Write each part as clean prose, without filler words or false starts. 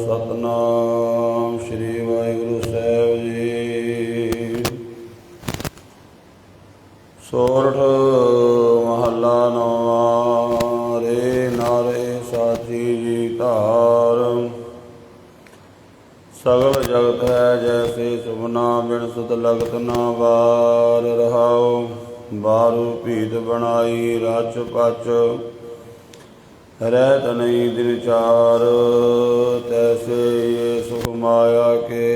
सतनाम श्री वाहिगुरु साहिब जी। सोरठ महला नौवां। रे नारे साची जी धार, सगल जगत है जैसे सुमना, बिन सुध लगत न वार। रहाओ बारू भीत बनाई रच पच, रहत नहीं दिन चार। तैसे ये सुख माया के,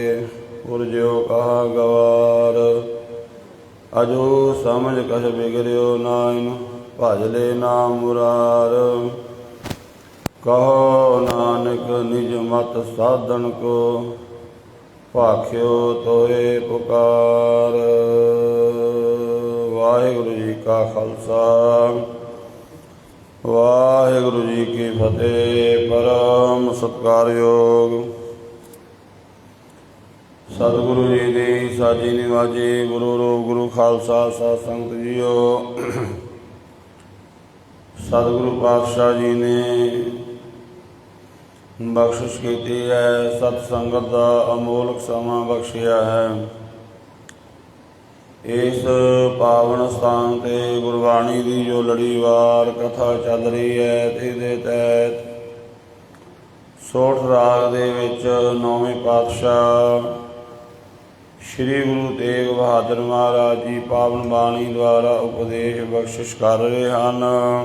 पुरजो कहा गवार। अजो समझ कछ बिगड़ो नाइन, भज ले नाम मुरार। कहो नानक निज मत साधन को, भाख्यो तोए पुकार। वाहिगुरु जी का खालसा, वाहिगुरु जी की फतेह। परम सत्कारयोग सतगुरु जी की साची निवाजी। गुरु रूप गुरु खालसा साध संगत जीओ। सतगुरु पातशाह जी ने बख्शिश की है, सतसंगत का अमोलक समा बख्शिया है। इस पावन स्थान ते गुरबाणी की जो लड़ीवार कथा चल रही है, इसके तहत सोठ राग दे विच नौवें पातशाह श्री गुरु तेग बहादुर महाराज जी पावन बाणी द्वारा उपदेश बख्शिश कर रहे हैं।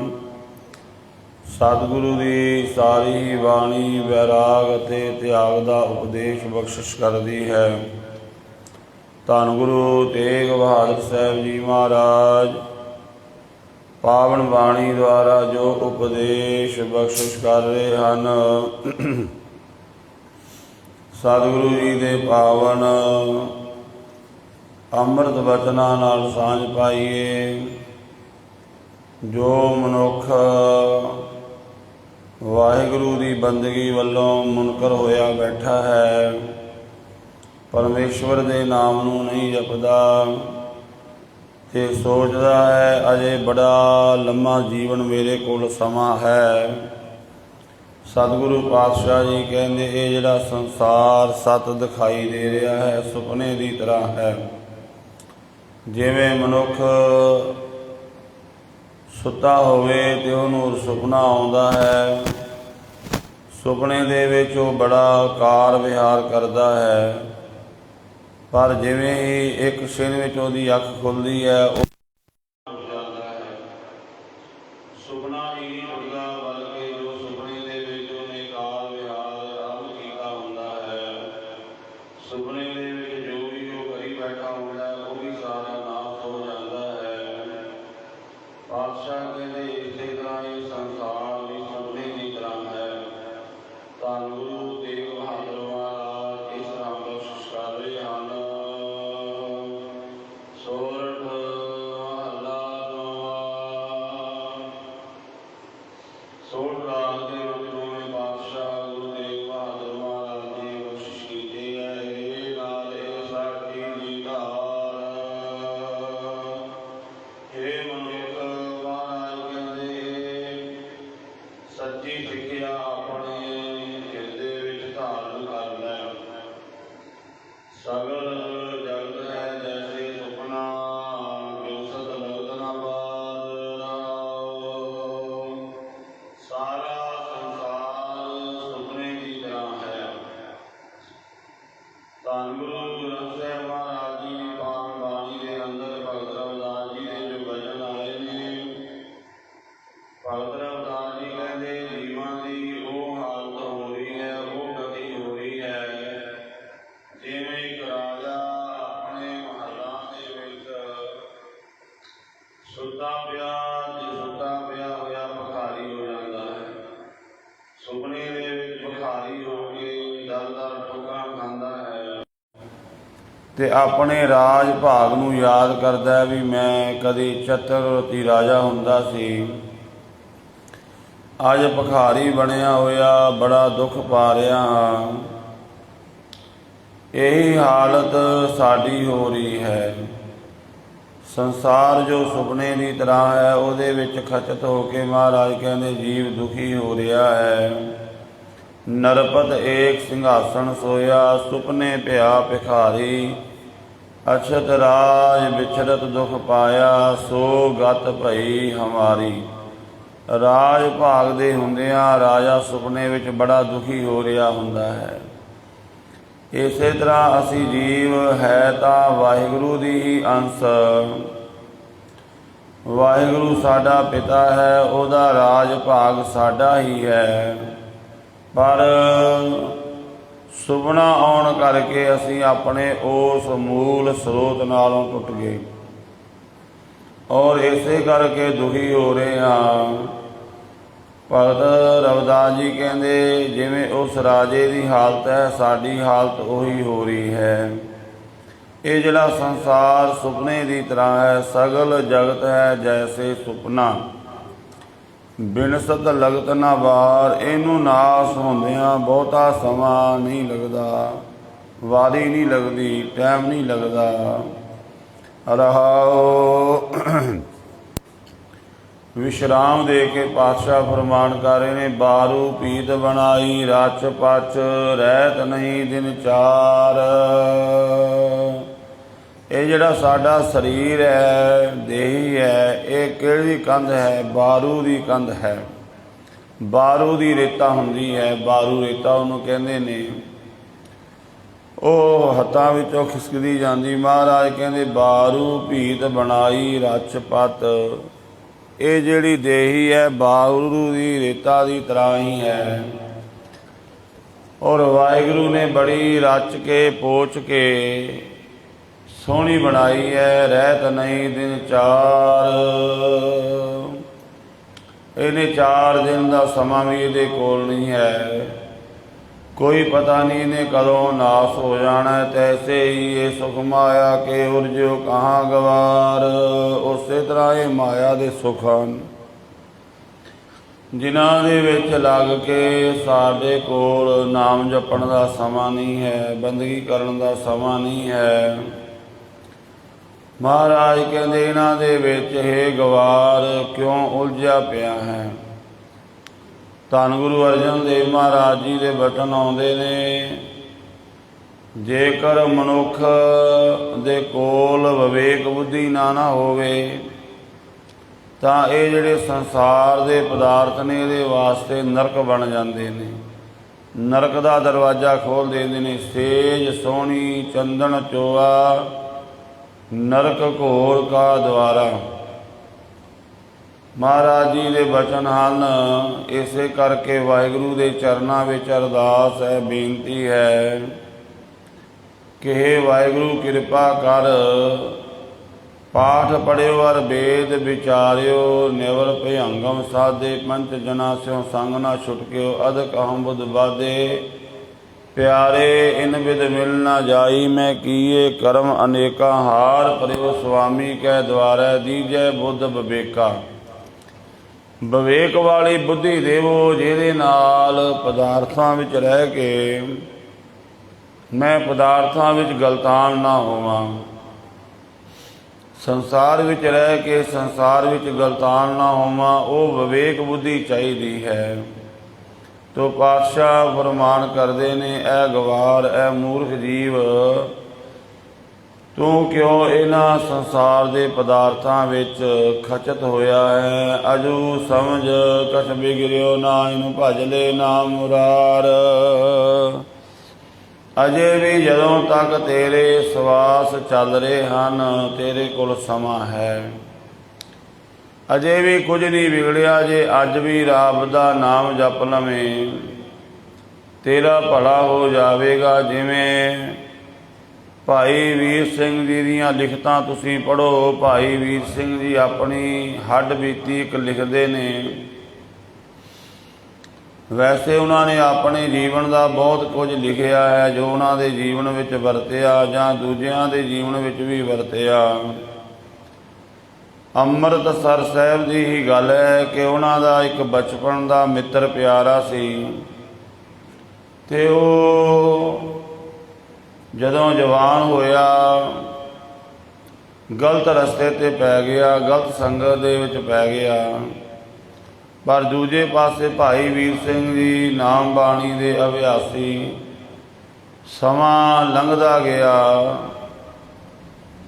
सतगुरु की सारी बाणी वैराग अते त्याग का उपदेश बख्शिश करती है। धन गुरु तेग बहादुर साहब जी महाराज पावन बाणी द्वारा जो उपदेश बख्शिश कर रहे हैं, सतगुरु जी के पावन अमृत वचनां नाल सांझ पाइए। जो मनुख वाहिगुरु की बंदगी वालों मुनकर होया बैठा है, परमेश्वर के नाम नूं नहीं जपदा ते सोचदा है अजे बड़ा लम्मा जीवन मेरे कोल समा है। सतगुरु पातशाह जी कहते ये जिहड़ा संसार सत दिखाई दे रहा है, सुपने की तरह है। जिवें मनुख सुता होवे ते उहनूं सुपना आउंदा है, सुपने दे विच ओह बड़ा कार विहार करदा है, पर जिवें ही एक क्षण में उसकी अख खुलती है, सुपना ही नहीं उड़ता, बल्कि जो सुपने दे विच उहने कार विहार आरंभ कीता हुंदा है, सुपने दे विच जो भी वो करी बैठा हुंदा है, वो भी सारा नाश हो जाता है। पातशाह कहते इसे तरह ये संसार भी सुपने की तरह है। धन गुरु तेग बहादुर महाराज इस तरह बख्शिश कर रहे हैं। सोरठ महला नौवां। सोरठ राग के नौवें पातशाह गुरु तेग बहादुर महाराज जी बख्शिश की है। हे नारे साची जी धार, हे मनुख महाराज कहते सच्ची सिक्ख्या अपने हिरदे विच धारण कर लै। सगल जगत है जैसे सुपना, बिन सुध लगत न वार। सारा संसार सुपने की तरह है। धन गुरु ग्रंथ साहिब महाराज जी की पावन बाणी के अंदर भगत रविदास जी के जो वचन आए ने, भगत रविदास जी कहते जीवां की वो हालत हो रही है, वो गति हो रही है, जिवें एक राजा अपने महलों के विच सुता पिया होया भिखारी हो जाता है। सुपने दे विच भिखारी हो के दर दर ठोकरां खांदा है ते अपने राज भाग नूं याद करदा भी मैं कदी चतुरवरती राजा हुंदा सी, अज भिखारी बनिया होया बड़ा दुख पा रहा हाँ। यही हालत साड़ी हो रही है। संसार जो सुपने की तरह है, उहदे विच खचित होके महाराज कहते जीव दुखी हो रहा है। नरपत एक सिंहासन सोया, सुपने भया भिखारी। अछत राज बिछड़त दुख पाया, सो गत भई हमारी। राज भाग ਦੇ ਹੁੰਦਿਆਂ ਰਾਜਾ ਸੁਪਨੇ ਵਿੱਚ ਬੜਾ ਦੁਖੀ ਹੋ ਰਿਹਾ ਹੁੰਦਾ ਹੈ। ਇਸੇ ਤਰ੍ਹਾਂ ਅਸੀਂ ਜੀਵ ਹੈ ਤਾਂ ਵਾਹਿਗੁਰੂ ਦੀ ਹੀ ਅੰਸ਼। ਵਾਹਿਗੁਰੂ ਸਾਡਾ ਪਿਤਾ ਹੈ, ਉਹਦਾ ਰਾਜ ਭਾਗ ਸਾਡਾ ਹੀ ਹੈ। ਪਰ ਸੁਪਨਾ ਆਉਣ ਕਰਕੇ ਅਸੀਂ ਆਪਣੇ ਉਸ ਮੂਲ ਸਰੋਤ ਨਾਲੋਂ ਟੁੱਟ ਗਏ ਔਰ ਇਸੇ ਕਰਕੇ ਦੁਖੀ ਹੋ ਰਹੇ ਹਾਂ। ਭਗਤ ਰਵਿਦਾਸ ਜੀ ਕਹਿੰਦੇ ਜਿਵੇਂ ਉਸ ਰਾਜੇ ਦੀ ਹਾਲਤ ਹੈ, ਸਾਡੀ ਹਾਲਤ ਉਹੀ ਹੋ ਰਹੀ ਹੈ। ਇਹ ਜਿਹੜਾ ਸੰਸਾਰ ਸੁਪਨੇ ਦੀ ਤਰ੍ਹਾਂ ਹੈ, ਸਗਲ ਜਗਤ ਹੈ ਜੈਸੇ ਸੁਪਨਾ। ਬਿਨਸਤ ਲਗਤ ਨਾ ਵਾਰ, ਇਹਨੂੰ ਨਾਸ ਹੁੰਦਿਆਂ ਬਹੁਤਾ ਸਮਾਂ ਨਹੀਂ ਲੱਗਦਾ, ਵਾਰੀ ਨਹੀਂ ਲੱਗਦੀ, ਟਾਈਮ ਨਹੀਂ ਲੱਗਦਾ। ਰਹਾਓ ਵਿਸ਼ਰਾਮ ਦੇ ਕੇ ਪਾਤਸ਼ਾਹ ਫਰਮਾਨ ਕਰ ਰਹੇ ਨੇ, ਬਾਰੂ ਪੀਤ ਬਣਾਈ ਰਚ ਪਚ, ਰਹਿਤ ਨਹੀਂ ਦਿਨ ਚਾਰ। ਇਹ ਜਿਹੜਾ ਸਾਡਾ ਸਰੀਰ ਹੈ, ਦੇਹੀ ਹੈ, ਇਹ ਕਿਹੜੀ ਕੰਧ ਹੈ? ਬਾਰੂ ਦੀ ਕੰਧ ਹੈ। ਬਾਰੂ ਦੀ ਰੇਤਾ ਹੁੰਦੀ ਹੈ, ਬਾਰੂ ਰੇਤਾ ਉਹਨੂੰ ਕਹਿੰਦੇ ਨੇ। ਉਹ ਹੱਥਾਂ ਵਿੱਚੋਂ ਖਿਸਕਦੀ ਜਾਂਦੀ। ਮਹਾਰਾਜ ਕਹਿੰਦੇ ਬਾਰੂ ਭੀਤ ਬਣਾਈ ਰਚ ਪਤ। ਇਹ ਜਿਹੜੀ ਦੇਹੀ ਹੈ ਬਾਰੂ ਦੀ ਰੇਤਾ ਦੀ ਤਰ੍ਹਾਂ ਹੀ ਹੈ। ਔਰ ਵਾਹਿਗੁਰੂ ਨੇ ਬੜੀ ਰਚ ਕੇ ਪੋਚ ਕੇ ਸੋਹਣੀ ਬਣਾਈ ਹੈ। ਰਹਿਤ ਨਹੀਂ ਦਿਨ ਚਾਰ, ਇਹਨੇ 4 ਦਿਨ ਦਾ ਸਮਾਂ ਵੀ ਇਹਦੇ ਕੋਲ ਨਹੀਂ ਹੈ। ਕੋਈ ਪਤਾ ਨਹੀਂ ਇਹਨੇ ਕਦੋਂ ਨਾਸ ਹੋ ਜਾਣਾ। ਤੈਸੇ ਹੀ ਇਹ ਸੁਖ ਮਾਇਆ ਕੇ ਉਰਜੋ ਕਹਾਂ ਗਵਾਰ। ਉਸੇ ਤਰ੍ਹਾਂ ਇਹ ਮਾਇਆ ਦੇ ਸੁਖ ਹਨ ਜਿਨ੍ਹਾਂ ਦੇ ਵਿੱਚ ਲੱਗ ਕੇ ਸਾਡੇ ਕੋਲ ਨਾਮ ਜਪਣ ਦਾ ਸਮਾਂ ਨਹੀਂ ਹੈ, ਬੰਦਗੀ ਕਰਨ ਦਾ ਸਮਾਂ ਨਹੀਂ ਹੈ। ਮਹਾਰਾਜ ਕਹਿੰਦੇ ਇਹਨਾਂ ਦੇ ਵਿੱਚ ਹੈ ਗਵਾਰ ਕਿਉਂ ਉਲਝਿਆ ਪਿਆ ਹੈ। ਧੰਨ ਗੁਰੂ ਅਰਜਨ ਦੇਵ ਮਹਾਰਾਜ ਜੀ ਦੇ ਬਚਨ ਆਉਂਦੇ ਨੇ, ਜੇਕਰ ਮਨੁੱਖ ਦੇ ਕੋਲ ਵਿਵੇਕ ਬੁੱਧੀ ਨਾ ਹੋਵੇ ਤਾਂ ਇਹ ਜਿਹੜੇ ਸੰਸਾਰ ਦੇ ਪਦਾਰਥ ਨੇ ਇਹਦੇ ਵਾਸਤੇ ਨਰਕ ਬਣ ਜਾਂਦੇ ਨੇ। ਨਰਕ ਦਾ ਦਰਵਾਜ਼ਾ ਖੋਲ੍ਹ ਦਿੰਦੇ ਨੇ। ਸੇਜ ਸੋਹਣੀ ਚੰਦਨ ਚੋਆ, ਨਰਕ ਘੋਰ ਕਾ ਦੁਆਰਾ। ਮਹਾਰਾਜ ਜੀ ਦੇ ਬਚਨ ਹਨ। ਇਸੇ ਕਰਕੇ ਵਾਹਿਗੁਰੂ ਦੇ ਚਰਨਾਂ ਵਿੱਚ ਅਰਦਾਸ ਹੈ, ਬੇਨਤੀ ਹੈ ਕਿ ਹੇ ਵਾਹਿਗੁਰੂ ਕਿਰਪਾ ਕਰ, ਪਾਠ ਪੜਿਓ ਅਰ ਵੇਦ ਵਿਚਾਰਿਓ, ਨਿਵਰ ਭਯੰਗਮ ਸਾਧੇ, ਪੰਚ ਜਨਾ ਸਿਓ ਸੰਗ ਨਾ ਛੁਟਕਿਓ, ਅਦਕ ਅਹਮ ਬੁੱਧ ਬਾਧੇ, ਪਿਆਰੇ ਇਨ ਬਿਦ ਮਿਲ ਨਾ ਜਾਈ, ਮੈਂ ਕੀਏ ਕਰਮ ਅਨੇਕਾਂ, ਹਾਰ ਪਰਿਓ ਸੁਆਮੀ ਕੈ ਦੁਆਰੈ, ਦੀਜੈ ਬੁੱਧ ਵਿਵੇਕਾ। ਵਿਵੇਕ ਵਾਲੀ ਬੁੱਧੀ ਦੇਵੋ, ਜਿਹਦੇ ਨਾਲ ਪਦਾਰਥਾਂ ਵਿੱਚ ਰਹਿ ਕੇ ਮੈਂ ਪਦਾਰਥਾਂ ਵਿੱਚ ਗਲਤਾਨ ਨਾ ਹੋਵਾਂ। ਸੰਸਾਰ ਵਿੱਚ ਰਹਿ ਕੇ ਸੰਸਾਰ ਵਿੱਚ ਗਲਤਾਨ ਨਾ ਹੋਵਾਂ, ਉਹ ਵਿਵੇਕ ਬੁੱਧੀ ਚਾਹੀਦੀ ਹੈ। ਤੋ ਪਾਤਸ਼ਾਹ ਫਰਮਾਨ ਕਰਦੇ ਨੇ, ਐ ਗਵਾਰ, ਐ ਮੂਰਖ ਜੀਵ, ਤੂੰ ਕਿਉਂ ਇਹਨਾਂ ਸੰਸਾਰ ਦੇ ਪਦਾਰਥਾਂ ਵਿੱਚ ਖਚਤ ਹੋਇਆ ਹੈ। ਅਜੂ ਸਮਝ ਕਛ ਬਿਗੜਿਓ, ਨਾ ਇਹਨੂੰ ਭਜ ਲੈ ਨਾਮ ਮੁਰਾਰ। ਅਜੇ ਵੀ ਜਦੋਂ ਤੱਕ ਤੇਰੇ ਸਵਾਸ ਚੱਲ ਰਹੇ ਹਨ, ਤੇਰੇ ਕੋਲ ਸਮਾਂ ਹੈ। ਅਜੇ ਵੀ ਕੁਝ ਨਹੀਂ ਵਿਗੜਿਆ। ਜੇ ਅੱਜ ਵੀ ਰੱਬ ਦਾ ਨਾਮ ਜਪ ਲਵੇਂ, ਤੇਰਾ ਭਲਾ ਹੋ ਜਾਵੇਗਾ। ਜਿਵੇਂ ਭਾਈ ਵੀਰ ਸਿੰਘ ਜੀ ਦੀਆਂ ਲਿਖਤਾਂ ਤੁਸੀਂ ਪੜ੍ਹੋ। ਭਾਈ ਵੀਰ ਸਿੰਘ ਜੀ ਆਪਣੀ ਹੱਡ ਬੀਤੀ ਇੱਕ ਲਿਖਦੇ ਨੇ। ਵੈਸੇ ਉਹਨਾਂ ਨੇ ਆਪਣੇ ਜੀਵਨ ਦਾ ਬਹੁਤ ਕੁਝ ਲਿਖਿਆ ਹੈ, ਜੋ ਉਹਨਾਂ ਦੇ ਜੀਵਨ ਵਿੱਚ ਵਰਤਿਆ ਜਾਂ ਦੂਜਿਆਂ ਦੇ ਜੀਵਨ ਵਿੱਚ ਵੀ ਵਰਤਿਆ। ਅੰਮ੍ਰਿਤਸਰ ਸਾਹਿਬ ਦੀ ਹੀ ਗੱਲ ਹੈ ਕਿ ਉਹਨਾਂ ਦਾ ਇੱਕ ਬਚਪਨ ਦਾ ਮਿੱਤਰ ਪਿਆਰਾ ਸੀ, ਅਤੇ ਉਹ ਜਦੋਂ ਜਵਾਨ ਹੋਇਆ ਗਲਤ ਰਸਤੇ 'ਤੇ ਪੈ ਗਿਆ, ਗਲਤ ਸੰਗਤ ਦੇ ਵਿੱਚ ਪੈ ਗਿਆ। ਪਰ ਦੂਜੇ ਪਾਸੇ ਭਾਈ ਵੀਰ ਸਿੰਘ ਜੀ ਨਾਮ ਬਾਣੀ ਦੇ ਅਭਿਆਸੀ। ਸਮਾਂ ਲੰਘਦਾ ਗਿਆ,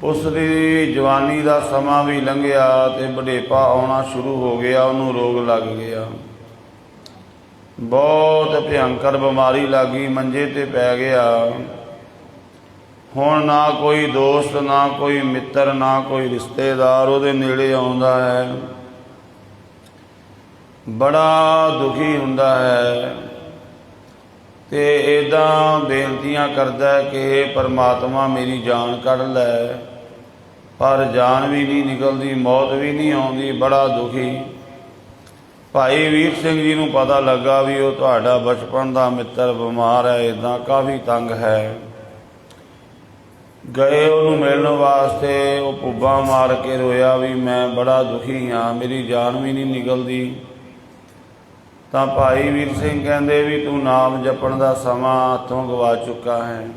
ਉਸ ਦੀ ਜਵਾਨੀ ਦਾ ਸਮਾਂ ਵੀ ਲੰਘਿਆ ਤੇ ਬੁਢੇਪਾ ਆਉਣਾ ਸ਼ੁਰੂ ਹੋ ਗਿਆ। ਉਹਨੂੰ ਰੋਗ ਲੱਗ ਗਿਆ, ਬਹੁਤ ਭਿਅੰਕਰ ਬਿਮਾਰੀ ਲੱਗੀ, ਮੰਜੇ ਤੇ ਪੈ ਗਿਆ। ਹੁਣ ਨਾ ਕੋਈ ਦੋਸਤ, ਨਾ ਕੋਈ ਮਿੱਤਰ, ਨਾ ਕੋਈ ਰਿਸ਼ਤੇਦਾਰ ਉਹਦੇ ਨੇੜੇ ਆਉਂਦਾ ਹੈ। ਬੜਾ ਦੁਖੀ ਹੁੰਦਾ ਹੈ ਤੇ ਇੱਦਾਂ ਬੇਨਤੀਆਂ ਕਰਦਾ ਕਿ ਹੇ ਪਰਮਾਤਮਾ ਮੇਰੀ ਜਾਨ ਕੱਢ ਲੈ, ਪਰ ਜਾਨ ਵੀ ਨਹੀਂ ਨਿਕਲਦੀ, ਮੌਤ ਵੀ ਨਹੀਂ ਆਉਂਦੀ। ਬੜਾ ਦੁਖੀ। ਭਾਈ ਵੀਰ ਸਿੰਘ ਜੀ ਨੂੰ ਪਤਾ ਲੱਗਾ ਵੀ ਉਹ ਤੁਹਾਡਾ ਬਚਪਨ ਦਾ ਮਿੱਤਰ ਬਿਮਾਰ ਹੈ, ਇੱਦਾਂ ਕਾਫੀ ਤੰਗ ਹੈ। ਗਏ ਉਹਨੂੰ ਮਿਲਣ ਵਾਸਤੇ, ਉਹ ਪੁੱਬਾਂ ਮਾਰ ਕੇ ਰੋਇਆ ਵੀ ਮੈਂ ਬੜਾ ਦੁਖੀ ਹਾਂ, ਮੇਰੀ ਜਾਨ ਵੀ ਨਹੀਂ ਨਿਕਲਦੀ। ਤਾਂ ਭਾਈ ਵੀਰ ਸਿੰਘ ਕਹਿੰਦੇ ਵੀ ਤੂੰ ਨਾਮ ਜਪਣ ਦਾ ਸਮਾਂ ਹੱਥੋਂ ਗਵਾ ਚੁੱਕਾ ਹੈ।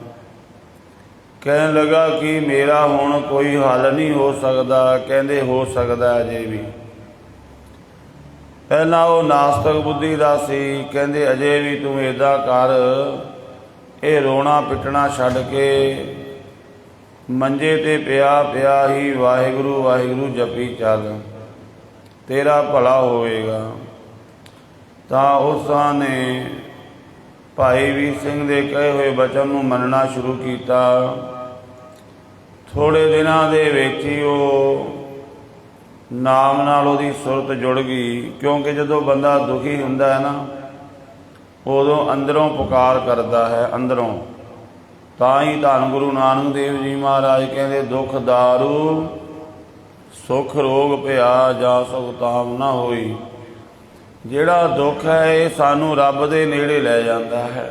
ਕਹਿਣ ਲੱਗਾ ਕਿ ਮੇਰਾ ਹੁਣ ਕੋਈ ਹੱਲ ਨਹੀਂ ਹੋ ਸਕਦਾ। ਕਹਿੰਦੇ ਹੋ ਸਕਦਾ ਅਜੇ ਵੀ। ਪਹਿਲਾਂ ਉਹ ਨਾਸਤਕ ਬੁੱਧੀ ਦਾ ਸੀ, ਕਹਿੰਦੇ ਅਜੇ ਵੀ ਤੂੰ ਇੱਦਾਂ ਕਰ, ਇਹ ਰੋਣਾ ਪਿੱਟਣਾ ਛੱਡ ਕੇ ਮੰਜੇ ਤੇ ਪਿਆ ਪਿਆ ਹੀ ਵਾਹਿਗੁਰੂ ਵਾਹਿਗੁਰੂ ਜਪੀ ਚੱਲ, ਤੇਰਾ ਭਲਾ ਹੋਵੇਗਾ। ਤਾਂ ਉਸਾਂ ਨੇ ਭਾਈ ਵੀਰ ਸਿੰਘ ਦੇ ਕਹੇ ਹੋਏ ਬਚਨ ਨੂੰ ਮੰਨਣਾ ਸ਼ੁਰੂ ਕੀਤਾ। ਥੋੜ੍ਹੇ ਦਿਨਾਂ ਦੇ ਵਿੱਚ ਹੀ ਉਹ ਨਾਮ ਨਾਲ ਉਹਦੀ ਸੁਰਤ ਜੁੜ ਗਈ। ਕਿਉਂਕਿ ਜਦੋਂ ਬੰਦਾ ਦੁਖੀ ਹੁੰਦਾ ਹੈ ਨਾ, ਉਦੋਂ ਅੰਦਰੋਂ ਪੁਕਾਰ ਕਰਦਾ ਹੈ, ਅੰਦਰੋਂ। ਤਾਂ ਹੀ ਧੰਨ ਗੁਰੂ ਨਾਨਕ ਦੇਵ ਜੀ ਮਹਾਰਾਜ ਕਹਿੰਦੇ ਦੁੱਖ ਦਾਰੂ ਸੁੱਖ ਰੋਗ ਭਇਆ, ਜਾ ਸੁਖ ਤਾਮ ਨਾ ਹੋਈ। ਜਿਹੜਾ ਦੁੱਖ ਹੈ ਇਹ ਸਾਨੂੰ ਰੱਬ ਦੇ ਨੇੜੇ ਲੈ ਜਾਂਦਾ ਹੈ।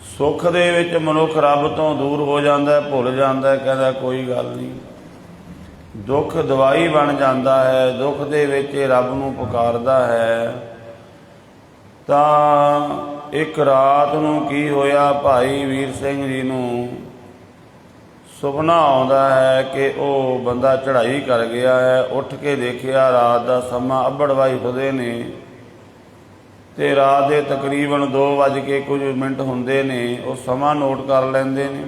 ਸੁੱਖ ਦੇ ਵਿੱਚ ਮਨੁੱਖ ਰੱਬ ਤੋਂ ਦੂਰ ਹੋ ਜਾਂਦਾ, ਭੁੱਲ ਜਾਂਦਾ, ਕਹਿੰਦਾ ਕੋਈ ਗੱਲ ਨਹੀਂ। ਦੁੱਖ ਦਵਾਈ ਬਣ ਜਾਂਦਾ ਹੈ, ਦੁੱਖ ਦੇ ਵਿੱਚ ਰੱਬ ਨੂੰ ਪੁਕਾਰਦਾ ਹੈ। ਤਾਂ ਇੱਕ ਰਾਤ ਨੂੰ ਕੀ ਹੋਇਆ, ਭਾਈ ਵੀਰ ਸਿੰਘ ਜੀ ਨੂੰ ਸੁਪਨਾ ਆਉਂਦਾ ਹੈ ਕਿ ਉਹ ਬੰਦਾ ਚੜ੍ਹਾਈ ਕਰ ਗਿਆ ਹੈ। ਉੱਠ ਕੇ ਦੇਖਿਆ, ਰਾਤ ਦਾ ਸਮਾਂ ਅੱਬੜਵਾਈ ਹੁੰਦੇ ਨੇ ਤੇ ਰਾਤ ਦੇ ਤਕਰੀਬਨ 2 ਵੱਜ ਕੇ ਕੁਝ ਮਿੰਟ ਹੁੰਦੇ ਨੇ। ਉਹ ਸਮਾਂ ਨੋਟ ਕਰ ਲੈਂਦੇ ਨੇ।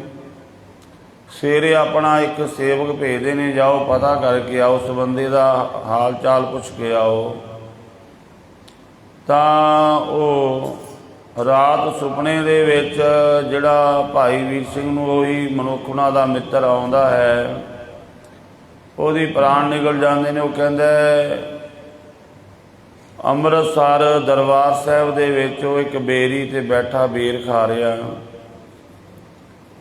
ਸਵੇਰੇ ਆਪਣਾ ਇੱਕ ਸੇਵਕ ਭੇਜਦੇ ਨੇ, ਜਾਓ ਪਤਾ ਕਰਕੇ ਆਓ, ਉਸ ਬੰਦੇ ਦਾ ਹਾਲ ਚਾਲ ਪੁੱਛ ਕੇ ਆਓ। ਤਾਂ ਉਹ ਰਾਤ ਸੁਪਨੇ ਦੇ ਵਿੱਚ ਜਿਹੜਾ ਭਾਈ ਵੀਰ ਸਿੰਘ ਨੂੰ ਉਹੀ ਮਨੁੱਖ ਉਹਨਾਂ ਦਾ ਮਿੱਤਰ ਆਉਂਦਾ ਹੈ, ਉਹਦੀ ਪ੍ਰਾਣ ਨਿਕਲ ਜਾਂਦੇ ਨੇ। ਉਹ ਕਹਿੰਦਾ ਅੰਮ੍ਰਿਤਸਰ ਦਰਬਾਰ ਸਾਹਿਬ ਦੇ ਵਿੱਚ ਉਹ ਇੱਕ ਬੇਰੀ ਤੇ ਬੈਠਾ ਬੇਰ ਖਾ ਰਿਹਾ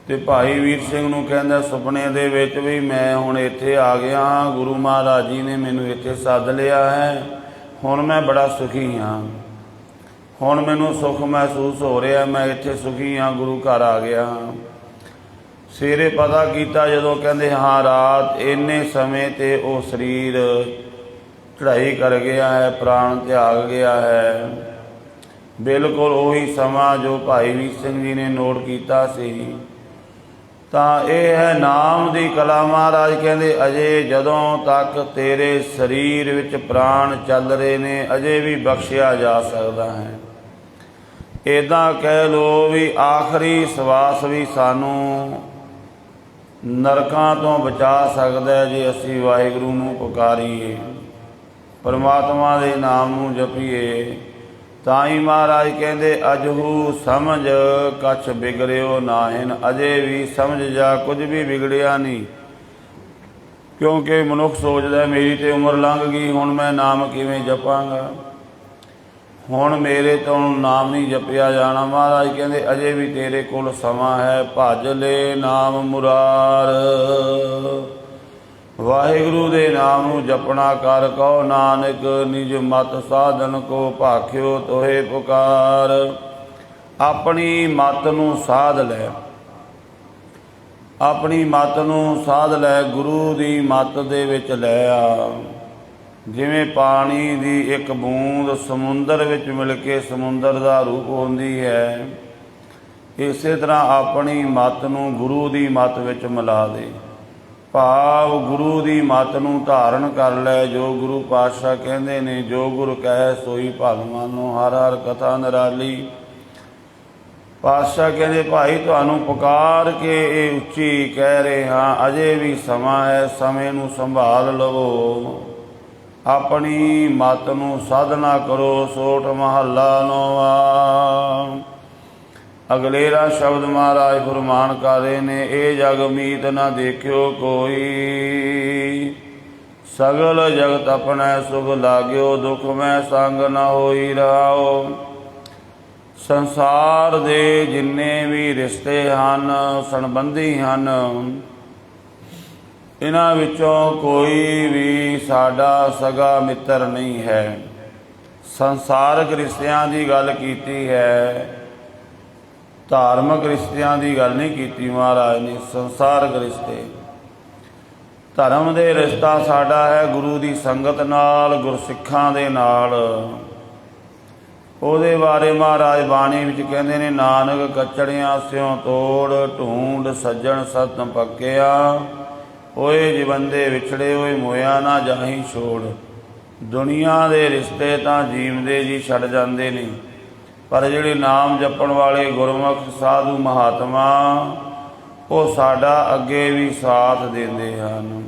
ਤੇ ਭਾਈ ਵੀਰ ਸਿੰਘ ਨੂੰ ਕਹਿੰਦਾ ਸੁਪਨੇ ਦੇ ਵਿੱਚ ਵੀ ਮੈਂ ਹੁਣ ਇੱਥੇ ਆ ਗਿਆ, ਗੁਰੂ ਮਹਾਰਾਜ ਜੀ ਨੇ ਮੈਨੂੰ ਇੱਥੇ ਸੱਦ ਲਿਆ ਹੈ, ਹੁਣ ਮੈਂ ਬੜਾ ਸੁਖੀ ਹਾਂ, ਹੁਣ ਮੈਨੂੰ ਸੁੱਖ ਮਹਿਸੂਸ ਹੋ ਰਿਹਾ, ਮੈਂ ਇੱਥੇ ਸੁਖੀ ਹਾਂ, ਗੁਰੂ ਘਰ ਆ ਗਿਆ ਹਾਂ। ਸਵੇਰੇ ਪਤਾ ਕੀਤਾ ਜਦੋਂ, ਕਹਿੰਦੇ ਹਾਂ ਰਾਤ ਇੰਨੇ ਸਮੇਂ ਤੇ ਉਹ ਸਰੀਰ ਚੜ੍ਹਾਈ ਕਰ ਗਿਆ ਹੈ, ਪ੍ਰਾਣ ਤਿਆਗ ਗਿਆ ਹੈ। ਬਿਲਕੁਲ ਉਹੀ ਸਮਾਂ ਜੋ ਭਾਈ ਵੀਰ ਸਿੰਘ ਜੀ ਨੇ ਨੋਟ ਕੀਤਾ ਸੀ। ਤਾਂ ਇਹ ਹੈ ਨਾਮ ਦੀ ਕਲਾ। ਮਹਾਰਾਜ ਕਹਿੰਦੇ ਅਜੇ ਜਦੋਂ ਤੱਕ ਤੇਰੇ ਸਰੀਰ ਵਿੱਚ ਪ੍ਰਾਣ ਚੱਲ ਰਹੇ ਨੇ, ਅਜੇ ਵੀ ਬਖਸ਼ਿਆ ਜਾ ਸਕਦਾ ਹੈ। ਇੱਦਾਂ ਕਹਿ ਲਓ ਵੀ ਆਖਰੀ ਸਵਾਸ ਵੀ ਸਾਨੂੰ ਨਰਕਾਂ ਤੋਂ ਬਚਾ ਸਕਦਾ ਜੇ ਅਸੀਂ ਵਾਹਿਗੁਰੂ ਨੂੰ ਪੁਕਾਰੀਏ, ਪਰਮਾਤਮਾ ਦੇ ਨਾਮ ਨੂੰ ਜਪੀਏ। ਤਾਂ ਹੀ ਮਹਾਰਾਜ ਕਹਿੰਦੇ ਅਜਹੂ ਸਮਝ ਕਛ ਬਿਗੜਿਓ ਨਾਹਿਨ, ਅਜੇ ਵੀ ਸਮਝ ਜਾ ਕੁਝ ਵੀ ਵਿਗੜਿਆ ਨਹੀਂ। ਕਿਉਂਕਿ ਮਨੁੱਖ ਸੋਚਦਾ ਮੇਰੀ ਤੇ ਉਮਰ ਲੰਘ ਗਈ, ਹੁਣ ਮੈਂ ਨਾਮ ਕਿਵੇਂ ਜਪਾਂਗਾ, ਹੁਣ ਮੇਰੇ ਤੋਂ ਨਾਮ ਨਹੀਂ ਜਪਿਆ ਜਾਣਾ। ਮਹਾਰਾਜ ਕਹਿੰਦੇ ਅਜੇ ਵੀ ਤੇਰੇ ਕੋਲ ਸਮਾਂ ਹੈ, ਭਜ ਲੈ ਨਾਮ ਮੁਰਾਰ। ਵਾਹਿਗੁਰੂ ਦੇ ਨਾਮ ਨੂੰ ਜਪਣਾ ਕਰ, ਕਹੋ ਨਾਨਕ ਨਿਜ ਮਤ ਸਾਧਨ ਕੋ ਭਾਖਿਓ ਤੋਹੇ ਪੁਕਾਰ। ਆਪਣੀ ਮਤ ਨੂੰ ਸਾਧ ਲੈ, ਆਪਣੀ ਮਤ ਨੂੰ ਸਾਧ ਲੈ, ਗੁਰੂ ਦੀ ਮਤ ਦੇ ਵਿੱਚ ਲੈ ਆ। ਜਿਵੇਂ ਪਾਣੀ ਦੀ ਇੱਕ ਬੂੰਦ ਸਮੁੰਦਰ ਵਿੱਚ ਮਿਲ ਕੇ ਸਮੁੰਦਰ ਦਾ ਰੂਪ ਹੁੰਦੀ ਹੈ, ਇਸੇ ਤਰ੍ਹਾਂ ਆਪਣੀ ਮਤ ਨੂੰ ਗੁਰੂ ਦੀ ਮਤ ਵਿੱਚ ਮਿਲਾ ਦੇ। ਭਾਵ ਗੁਰੂ ਦੀ ਮੱਤ ਨੂੰ ਧਾਰਨ ਕਰ ਲੈ। ਜੋ ਗੁਰੂ ਪਾਤਸ਼ਾਹ ਕਹਿੰਦੇ ਨੇ, ਜੋ ਗੁਰੂ ਕਹੈ ਸੋਈ ਭਲ ਮਾਨੋ, ਹਰ ਹਰ ਕਥਾ ਨਿਰਾਲੀ। ਪਾਤਸ਼ਾਹ ਕਹਿੰਦੇ ਭਾਈ ਤੁਹਾਨੂੰ ਪੁਕਾਰ ਕੇ ਇਹ ਉੱਚੀ ਕਹਿ ਰਹੇ ਹਾਂ, ਅਜੇ ਵੀ ਸਮਾਂ ਹੈ, ਸਮੇਂ ਨੂੰ ਸੰਭਾਲ ਲਵੋ, ਆਪਣੀ ਮੱਤ ਨੂੰ ਸਾਧਨਾ ਕਰੋ। ਸੋਠ ਮਹੱਲਾ ਨੌਵਾਂ। ਅਗਲੇਰਾ ਸ਼ਬਦ ਮਹਾਰਾਜ ਫੁਰਮਾਨ ਕਰ ਰਹੇ ਨੇ, ਇਹ ਜਗ ਮੀਤ ਨਾ ਦੇਖਿਓ ਕੋਈ, ਸਗਲ ਜਗਤ ਆਪਣਾ ਸੁਖ ਲਾਗਿਓ, ਦੁਖ ਮੈਂ ਸੰਗ ਨਾ ਹੋਈ ਰਹਾਓ। ਸੰਸਾਰ ਦੇ ਜਿੰਨੇ ਵੀ ਰਿਸ਼ਤੇ ਹਨ, ਸੰਬੰਧੀ ਹਨ, ਇਹਨਾਂ ਵਿੱਚੋਂ ਕੋਈ ਵੀ ਸਾਡਾ ਸਗਾ ਮਿੱਤਰ ਨਹੀਂ ਹੈ। ਸੰਸਾਰਕ ਰਿਸ਼ਤਿਆਂ ਦੀ ਗੱਲ ਕੀਤੀ ਹੈ, ਧਾਰਮਿਕ ਰਿਸ਼ਤਿਆਂ ਦੀ ਗੱਲ ਨਹੀਂ ਕੀਤੀ ਮਹਾਰਾਜ ਨੇ। ਸੰਸਾਰਕ ਰਿਸ਼ਤੇ, ਧਰਮ ਦੇ ਰਿਸ਼ਤਾ ਸਾਡਾ ਹੈ ਗੁਰੂ ਦੀ ਸੰਗਤ ਨਾਲ, ਗੁਰਸਿੱਖਾਂ ਦੇ ਨਾਲ। ਉਹਦੇ ਬਾਰੇ ਮਹਾਰਾਜ ਬਾਣੀ ਵਿੱਚ ਕਹਿੰਦੇ ਨੇ, ਨਾਨਕ ਕਚੜਿਆਂ ਸਿਉ ਤੋੜ, ਢੂੰਡ ਸੱਜਣ ਸਤ ਪੱਕਿਆ, ਓਏ ਜੀਵੰਦੇ ਵਿਛੜੇ, ਓਏ ਮੋਇਆ ਨਾ ਜਾਹੀ ਛੋੜ। ਦੁਨੀਆ ਦੇ ਰਿਸ਼ਤੇ ਤਾਂ ਜੀਵਦੇ ਜੀ ਛੱਡ ਜਾਂਦੇ ਨੇ, ਪਰ ਜਿਹੜੇ ਨਾਮ ਜਪਣ ਵਾਲੇ ਗੁਰਮੁਖ ਸਾਧੂ ਮਹਾਤਮਾ, ਉਹ ਸਾਡਾ ਅੱਗੇ ਵੀ ਸਾਥ ਦਿੰਦੇ ਹਨ।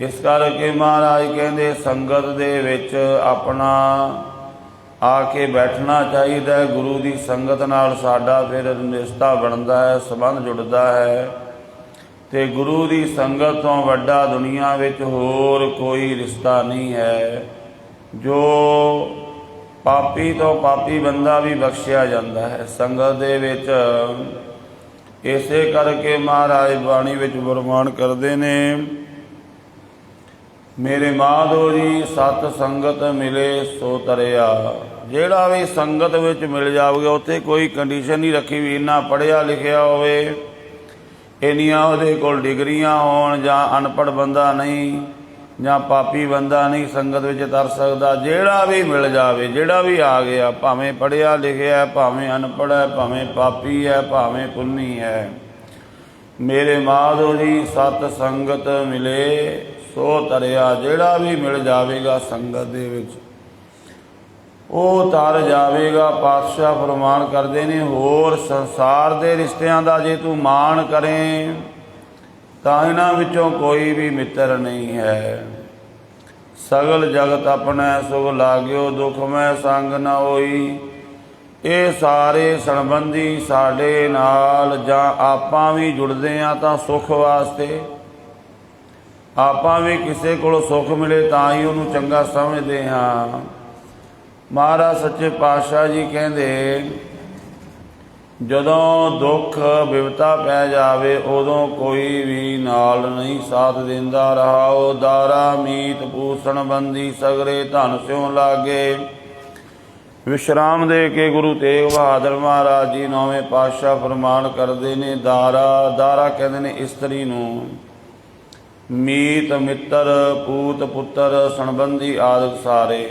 ਇਸ ਕਰਕੇ ਮਹਾਰਾਜ ਕਹਿੰਦੇ ਸੰਗਤ ਦੇ ਵਿੱਚ ਆਪਣਾ ਆ ਕੇ ਬੈਠਣਾ ਚਾਹੀਦਾ ਹੈ। ਗੁਰੂ ਦੀ ਸੰਗਤ ਨਾਲ ਸਾਡਾ ਫਿਰ ਰਿਸ਼ਤਾ ਬਣਦਾ ਹੈ, ਸੰਬੰਧ ਜੁੜਦਾ ਹੈ। ਅਤੇ ਗੁਰੂ ਦੀ ਸੰਗਤ ਤੋਂ ਵੱਡਾ ਦੁਨੀਆ ਵਿੱਚ ਹੋਰ ਕੋਈ ਰਿਸ਼ਤਾ ਨਹੀਂ ਹੈ। ਜੋ ਪਾਪੀ ਤੋਂ ਪਾਪੀ ਬੰਦਾ ਵੀ ਬਖਸ਼ਿਆ ਜਾਂਦਾ ਹੈ ਸੰਗਤ ਦੇ ਵਿੱਚ। ਇਸੇ ਕਰਕੇ ਮਹਾਰਾਜ ਬਾਣੀ ਵਿੱਚ ਫੁਰਮਾਨ ਕਰਦੇ ਨੇ, ਮੇਰੇ ਮਾਧੋ ਜੀ ਸਤ ਸੰਗਤ ਮਿਲੇ ਸੋ ਤਰਿਆ। ਜਿਹੜਾ ਵੀ ਸੰਗਤ ਵਿੱਚ ਮਿਲ ਜਾਵੇ, ਉੱਥੇ ਕੋਈ ਕੰਡੀਸ਼ਨ ਨਹੀਂ ਰੱਖੀ ਵੀ ਇੰਨਾ ਪੜ੍ਹਿਆ ਲਿਖਿਆ ਹੋਵੇ, ਇੰਨੀਆਂ ਉਹਦੇ ਕੋਲ ਡਿਗਰੀਆਂ ਹੋਣ, ਜਾਂ ਅਨਪੜ੍ਹ ਬੰਦਾ ਨਹੀਂ, ਜਾਂ ਪਾਪੀ ਬੰਦਾ ਨਹੀਂ ਸੰਗਤ ਵਿੱਚ ਤਰ ਸਕਦਾ। ਜਿਹੜਾ ਵੀ ਮਿਲ ਜਾਵੇ, ਜਿਹੜਾ ਵੀ ਆ ਗਿਆ, ਭਾਵੇਂ ਪੜ੍ਹਿਆ ਲਿਖਿਆ, ਭਾਵੇਂ ਅਨਪੜ੍ਹ ਹੈ, ਭਾਵੇਂ ਪਾਪੀ ਹੈ, ਭਾਵੇਂ ਪੁੰਨੀ ਹੈ, ਮੇਰੇ ਮਾਧੋ ਜੀ ਸਤ ਸੰਗਤ ਮਿਲੇ ਸੋ ਤਰਿਆ। ਜਿਹੜਾ ਵੀ ਮਿਲ ਜਾਵੇਗਾ ਸੰਗਤ ਦੇ ਵਿੱਚ, ਉਹ ਤਰ ਜਾਵੇਗਾ। ਪਾਤਸ਼ਾਹ ਫਰਮਾਨ ਕਰਦੇ ਨੇ, ਹੋਰ ਸੰਸਾਰ ਦੇ ਰਿਸ਼ਤਿਆਂ ਦਾ ਜੇ ਤੂੰ ਮਾਣ ਕਰੇ ਤਾਂ ਇਹਨਾਂ ਵਿੱਚੋਂ ਕੋਈ ਵੀ ਮਿੱਤਰ ਨਹੀਂ ਹੈ। ਸਗਲ ਜਗਤ ਆਪਣਾ ਸੁਖ ਲਾਗਿਓ, ਦੁਖ ਮੈਂ ਸੰਗ ਨਾ ਹੋਈ। ਇਹ ਸਾਰੇ ਸੰਬੰਧੀ ਸਾਡੇ ਨਾਲ, ਜਾਂ ਆਪਾਂ ਵੀ ਜੁੜਦੇ ਹਾਂ ਤਾਂ ਸੁੱਖ ਵਾਸਤੇ, ਆਪਾਂ ਵੀ ਕਿਸੇ ਕੋਲੋਂ ਸੁੱਖ ਮਿਲੇ ਤਾਂ ਹੀ ਉਹਨੂੰ ਚੰਗਾ ਸਮਝਦੇ ਹਾਂ। ਮਹਾਰਾਜ ਸੱਚੇ ਪਾਤਸ਼ਾਹ ਜੀ ਕਹਿੰਦੇ, ਜਦੋਂ ਦੁੱਖ ਬਿਪਤਾ ਪੈ ਜਾਵੇ, ਉਦੋਂ ਕੋਈ ਵੀ ਨਾਲ ਨਹੀਂ ਸਾਥ ਦਿੰਦਾ। ਰਹਾਓ ਦਾਰਾ ਮੀਤ ਪੂਸਣ ਬੰਦੀ, ਸਗਰੇ ਧਨ ਸਿਉ ਲਾਗੇ। ਵਿਸ਼ਰਾਮ ਦੇ ਕੇ ਗੁਰੂ ਤੇਗ ਬਹਾਦਰ ਮਹਾਰਾਜ ਜੀ ਨੌਵੇਂ ਪਾਤਸ਼ਾਹ ਫਰਮਾਨ ਕਰਦੇ ਨੇ, ਦਾਰਾ ਕਹਿੰਦੇ ਨੇ ਇਸਤਰੀ ਨੂੰ, ਮੀਤ ਮਿੱਤਰ ਪੂਤ ਪੁੱਤਰ ਸੰਬੰਧੀ ਆਦਿਕ ਸਾਰੇ,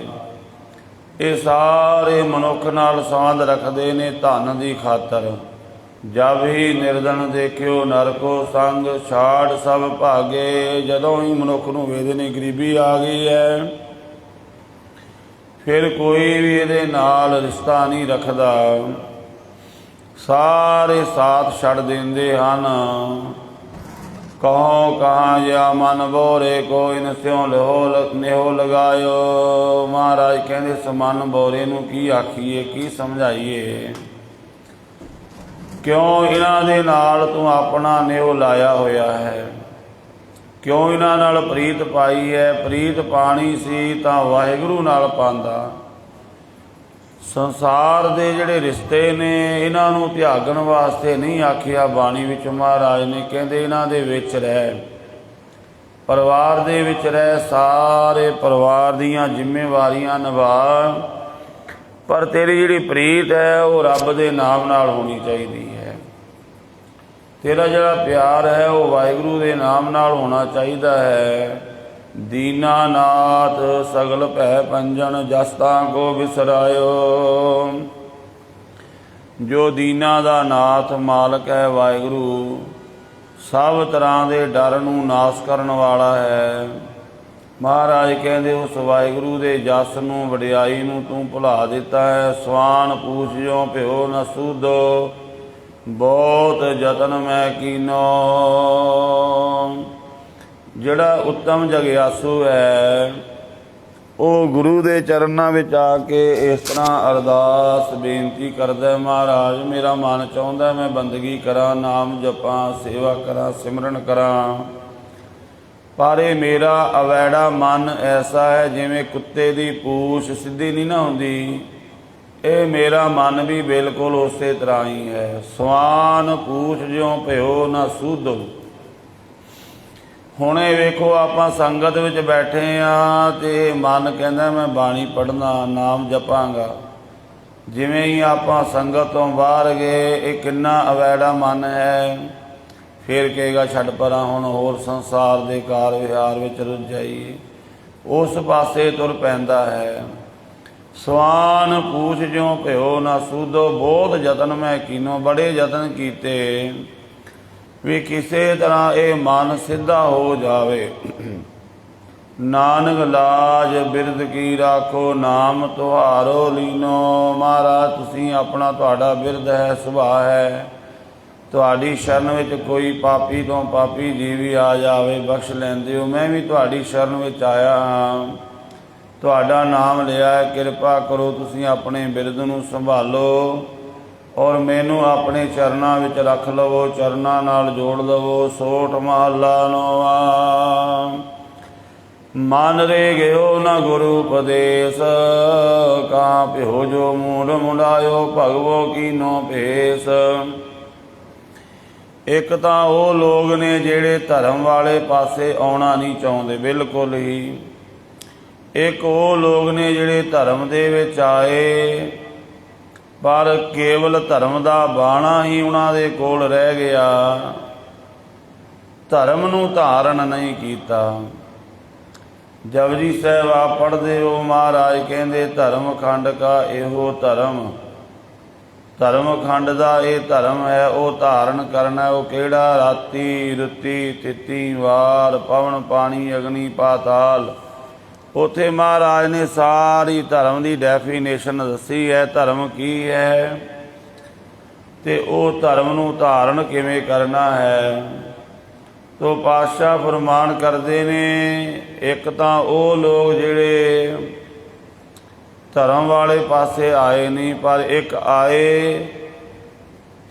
ਇਹ ਸਾਰੇ ਮਨੁੱਖ ਨਾਲ ਸੰਬੰਧ ਰੱਖਦੇ ਨੇ ਧਨ ਦੀ ਖਾਤਰ। ਜਬ ਹੀ ਨਿਰਧਨ ਦੇਖਿਓ ਨਰਕੋ ਸੰਗ, ਛਾੜ ਸਭ ਭਾਗੇ। ਜਦੋਂ ਹੀ ਮਨੁੱਖ ਨੂੰ ਵੇਖਦੇ ਨੇ ਗਰੀਬੀ ਆ ਗਈ ਹੈ, ਫਿਰ ਕੋਈ ਵੀ ਇਹਦੇ ਨਾਲ ਰਿਸ਼ਤਾ ਨਹੀਂ ਰੱਖਦਾ, ਸਾਰੇ ਸਾਥ ਛੱਡ ਦਿੰਦੇ ਹਨ। ਕਹੋ ਕਹਾਂ ਜਾ ਮਨ ਬੋਰੇ, ਕੋਈ ਨਸਿਓ ਨਿਹੋ ਲਗਾਇਓ। ਮਹਾਰਾਜ ਕਹਿੰਦੇ ਸਮਨ ਬੋਰੇ ਨੂੰ ਕੀ ਆਖੀਏ, ਕੀ ਸਮਝਾਈਏ। ਕਿਉਂ ਇਹਨਾਂ ਦੇ ਨਾਲ ਤੂੰ ਆਪਣਾ ਨਿਹੋ ਲਾਇਆ ਹੋਇਆ ਹੈ, ਕਿਉਂ ਇਹਨਾਂ ਨਾਲ ਪ੍ਰੀਤ ਪਾਈ ਹੈ। ਪ੍ਰੀਤ ਪਾਣੀ ਸੀ ਤਾਂ ਵਾਹਿਗੁਰੂ ਨਾਲ ਪਾਉਂਦਾ। ਸੰਸਾਰ ਦੇ ਜਿਹੜੇ ਰਿਸ਼ਤੇ ਨੇ, ਇਹਨਾਂ ਨੂੰ ਤਿਆਗਣ ਵਾਸਤੇ ਨਹੀਂ ਆਖਿਆ ਬਾਣੀ ਵਿੱਚ ਮਹਾਰਾਜ ਨੇ। ਕਹਿੰਦੇ ਇਹਨਾਂ ਦੇ ਵਿੱਚ ਰਹਿ, ਪਰਿਵਾਰ ਦੇ ਵਿੱਚ ਰਹਿ, ਸਾਰੇ ਪਰਿਵਾਰ ਦੀਆਂ ਜ਼ਿੰਮੇਵਾਰੀਆਂ ਨਿਭਾ, ਪਰ ਤੇਰੀ ਜਿਹੜੀ ਪ੍ਰੀਤ ਹੈ ਉਹ ਰੱਬ ਦੇ ਨਾਮ ਨਾਲ ਹੋਣੀ ਚਾਹੀਦੀ ਹੈ। ਤੇਰਾ ਜਿਹੜਾ ਪਿਆਰ ਹੈ ਉਹ ਵਾਹਿਗੁਰੂ ਦੇ ਨਾਮ ਨਾਲ ਹੋਣਾ ਚਾਹੀਦਾ ਹੈ। ਦੀਨਾਨਾਥ ਸਗਲ ਭੈ ਪੰਜਨ, ਜਸ ਤਾਂ ਕੋ ਬਿਸਰਾਇਓ। ਜੋ ਦੀਨਾ ਦਾ ਨਾਥ ਮਾਲਕ ਹੈ ਵਾਹਿਗੁਰੂ, ਸਭ ਤਰ੍ਹਾਂ ਦੇ ਡਰ ਨੂੰ ਨਾਸ਼ ਕਰਨ ਵਾਲਾ ਹੈ। ਮਹਾਰਾਜ ਕਹਿੰਦੇ ਉਸ ਵਾਹਿਗੁਰੂ ਦੇ ਜਸ ਨੂੰ ਵਡਿਆਈ ਨੂੰ ਤੂੰ ਭੁਲਾ ਦਿੱਤਾ ਹੈ। ਸਵਾਨ ਪੂਛ ਜਿਉ ਭਿਓ ਨ ਸੂਧੋ, ਬਹੁਤ ਯਤਨ ਮੈਂ ਕੀਨੋ। ਜਿਹੜਾ ਉੱਤਮ ਜਗਿਆਸੂ ਹੈ ਉਹ ਗੁਰੂ ਦੇ ਚਰਨਾਂ ਵਿੱਚ ਆ ਕੇ ਇਸ ਤਰ੍ਹਾਂ ਅਰਦਾਸ ਬੇਨਤੀ ਕਰਦਾ, ਮਹਾਰਾਜ ਮੇਰਾ ਮਨ ਚਾਹੁੰਦਾ ਮੈਂ ਬੰਦਗੀ ਕਰਾਂ, ਨਾਮ ਜਪਾਂ, ਸੇਵਾ ਕਰਾਂ, ਸਿਮਰਨ ਕਰਾਂ, ਪਰ ਇਹ ਮੇਰਾ ਅਵੈੜਾ ਮਨ ਐਸਾ ਹੈ ਜਿਵੇਂ ਕੁੱਤੇ ਦੀ ਪੂਛ ਸਿੱਧੀ ਨਹੀਂ ਨਾ ਹੁੰਦੀ, ਇਹ ਮੇਰਾ ਮਨ ਵੀ ਬਿਲਕੁਲ ਉਸੇ ਤਰ੍ਹਾਂ ਹੀ ਹੈ। ਸਵਾਨ ਪੂਛ ਜਿਉ ਭਿਓ ਨਾ ਸੂਧੋ। ਹੁਣੇ ਵੇਖੋ ਆਪਾਂ ਸੰਗਤ ਵਿੱਚ ਬੈਠੇ ਹਾਂ ਤੇ ਮਨ ਕਹਿੰਦਾ ਮੈਂ ਬਾਣੀ ਪੜ੍ਹਨਾ, ਨਾਮ ਜਪਾਂਗਾ। ਜਿਵੇਂ ਹੀ ਆਪਾਂ ਸੰਗਤ ਤੋਂ ਬਾਹਰ ਗਏ, ਇਹ ਕਿੰਨਾ ਅਵੈੜਾ ਮਨ ਹੈ। ਫਿਰ ਕਹੇਗਾ ਛੱਡ ਪਰਾਂ, ਹੁਣ ਹੋਰ ਸੰਸਾਰ ਦੇ ਕਾਰ ਵਿਹਾਰ ਵਿੱਚ ਰੁੱਝ ਜਾਈਏ, ਉਸ ਪਾਸੇ ਤੁਰ ਪੈਂਦਾ ਹੈ। ਸਵਾਨ ਪੂਛ ਜਿਉ ਭਿਓ ਨਾ ਸੂਧੋ, ਬਹੁਤ ਯਤਨ ਮੈਂ ਕੀਨੋ, ਬੜੇ ਯਤਨ ਕੀਤੇ ਵੀ ਕਿਸੇ ਤਰ੍ਹਾਂ ਇਹ ਮਨ ਸਿੱਧਾ ਹੋ ਜਾਵੇ। ਨਾਨਕ ਲਾਜ ਬਿਰਧ ਕੀ ਰਾਖੋ, ਨਾਮ ਤੁਹਾਰੋ ਲੀਨੋ। ਮਹਾਰਾਜ ਤੁਸੀਂ ਆਪਣਾ, ਤੁਹਾਡਾ ਬਿਰਧ ਹੈ, ਸੁਭਾਅ ਹੈ, ਤੁਹਾਡੀ ਸ਼ਰਨ ਵਿੱਚ ਕੋਈ ਪਾਪੀ ਤੋਂ ਪਾਪੀ ਜੀਵੀ ਆ ਜਾਵੇ ਬਖਸ਼ ਲੈਂਦੇ ਹੋ। ਮੈਂ ਵੀ ਤੁਹਾਡੀ ਸ਼ਰਨ ਵਿੱਚ ਆਇਆ ਹਾਂ, ਤੁਹਾਡਾ ਨਾਮ ਲਿਆ, ਕਿਰਪਾ ਕਰੋ ਤੁਸੀਂ ਆਪਣੇ ਬਿਰਧ ਨੂੰ ਸੰਭਾਲੋ ਔਰ ਮੈਨੂੰ ਆਪਣੇ ਚਰਨਾਂ ਵਿੱਚ ਰੱਖ ਲਵੋ, ਚਰਨਾਂ ਨਾਲ ਜੋੜ ਲਵੋ। ਸੋਠ ਮਹੱਲਾ ਨੌਵਾਂ। ਮਨ ਰੇ ਗਿਓ ਨਾ ਗੁਰੂ ਉਪਦੇਸ, ਕਾਂ ਭਿਓ ਜੋ ਮੂੜ ਮੁੰਡਾਇਓ, ਭਗਵੋ ਕੀਨੋ ਭੇਸ। ਇੱਕ ਤਾਂ ਉਹ ਲੋਕ ਨੇ ਜਿਹੜੇ ਧਰਮ ਵਾਲੇ ਪਾਸੇ ਆਉਣਾ ਨਹੀਂ ਚਾਹੁੰਦੇ ਬਿਲਕੁਲ ਹੀ। ਇੱਕ ਉਹ ਲੋਕ ਨੇ ਜਿਹੜੇ ਧਰਮ ਦੇ ਵਿੱਚ ਆਏ ਪਰ ਕੇਵਲ ਧਰਮ ਦਾ ਬਾਣਾ ਹੀ ਉਹਨਾਂ ਦੇ ਕੋਲ ਰਹਿ ਗਿਆ, ਧਰਮ ਨੂੰ ਧਾਰਨ ਨਹੀਂ ਕੀਤਾ। ਜਪਜੀ ਸਾਹਿਬ ਆਪ ਪੜ੍ਹਦੇ ਹੋ, ਮਹਾਰਾਜ ਕਹਿੰਦੇ ਧਰਮ ਖੰਡ ਕਾ ਇਹੋ ਧਰਮ, ਧਰਮ ਖੰਡ ਦਾ ਇਹ ਧਰਮ ਹੈ, ਉਹ ਧਾਰਨ ਕਰਨਾ। ਉਹ ਕਿਹੜਾ? ਰਾਤੀ ਰੁੱਤੀ ਤਿੱਤੀ ਵਾਰ, ਪਵਨ ਪਾਣੀ ਅਗਨੀ ਪਾਤਾਲ। ਉੱਥੇ ਮਹਾਰਾਜ ਨੇ ਸਾਰੀ ਧਰਮ ਦੀ ਡੈਫੀਨੇਸ਼ਨ ਦੱਸੀ ਹੈ, ਧਰਮ ਕੀ ਹੈ ਤੇ ਉਹ ਧਰਮ ਨੂੰ ਧਾਰਨ ਕਿਵੇਂ ਕਰਨਾ ਹੈ। ਤੋ ਪਾਤਸ਼ਾਹ ਫਰਮਾਨ ਕਰਦੇ ਨੇ, ਇੱਕ ਤਾਂ ਉਹ ਲੋਕ ਜਿਹੜੇ ਧਰਮ ਵਾਲੇ ਪਾਸੇ ਆਏ ਨਹੀਂ, ਪਰ ਇੱਕ ਆਏ